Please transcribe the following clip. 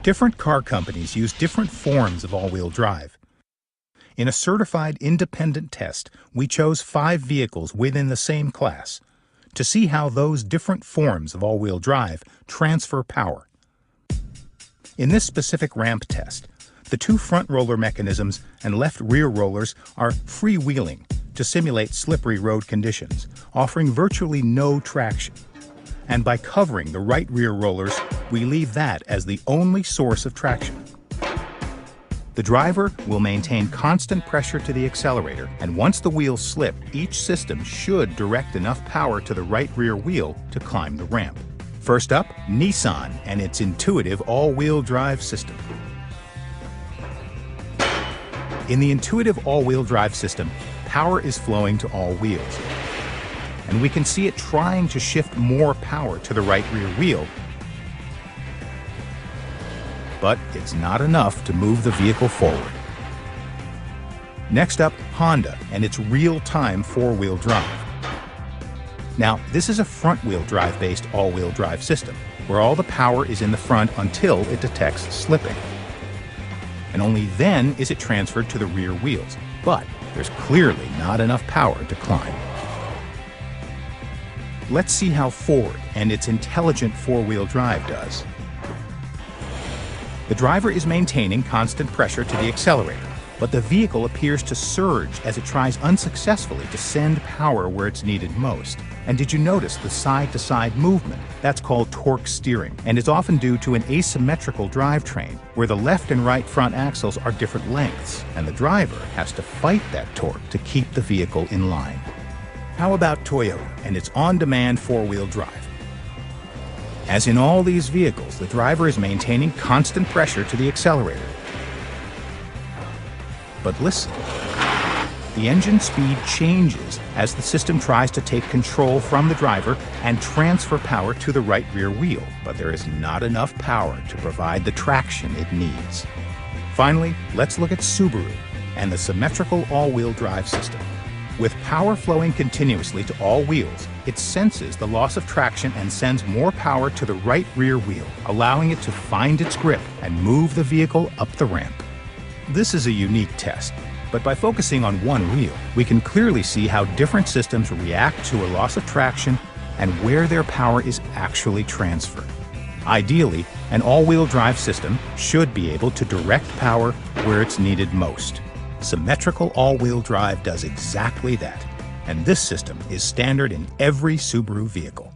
Different car companies use different forms of all-wheel drive. In a certified independent test, we chose 5 vehicles within the same class to see how those different forms of all-wheel drive transfer power. In this specific ramp test, the 2 front roller mechanisms and left rear rollers are freewheeling to simulate slippery road conditions, offering virtually no traction. And by covering the right rear rollers, we leave that as the only source of traction. The driver will maintain constant pressure to the accelerator, and once the wheels slip, each system should direct enough power to the right rear wheel to climb the ramp. First up, Nissan and its intuitive all-wheel drive system. In the intuitive all-wheel drive system, power is flowing to all wheels, and we can see it trying to shift more power to the right rear wheel, but it's not enough to move the vehicle forward. Next up, Honda and its real-time 4-wheel drive. Now, this is a front-wheel drive-based all-wheel drive system, where all the power is in the front until it detects slipping. And only then is it transferred to the rear wheels, but there's clearly not enough power to climb. Let's see how Ford and its intelligent 4-wheel drive does. The driver is maintaining constant pressure to the accelerator, but the vehicle appears to surge as it tries unsuccessfully to send power where it's needed most. And did you notice the side-to-side movement? That's called torque steering, and is often due to an asymmetrical drivetrain, where the left and right front axles are different lengths, and the driver has to fight that torque to keep the vehicle in line. How about Toyota and its on-demand 4-wheel drive? As in all these vehicles, the driver is maintaining constant pressure to the accelerator. But listen, the engine speed changes as the system tries to take control from the driver and transfer power to the right rear wheel, but there is not enough power to provide the traction it needs. Finally, let's look at Subaru and the symmetrical all-wheel drive system. With power flowing continuously to all wheels, it senses the loss of traction and sends more power to the right rear wheel, allowing it to find its grip and move the vehicle up the ramp. This is a unique test, but by focusing on one wheel, we can clearly see how different systems react to a loss of traction and where their power is actually transferred. Ideally, an all-wheel drive system should be able to direct power where it's needed most. Symmetrical all-wheel drive does exactly that, and this system is standard in every Subaru vehicle.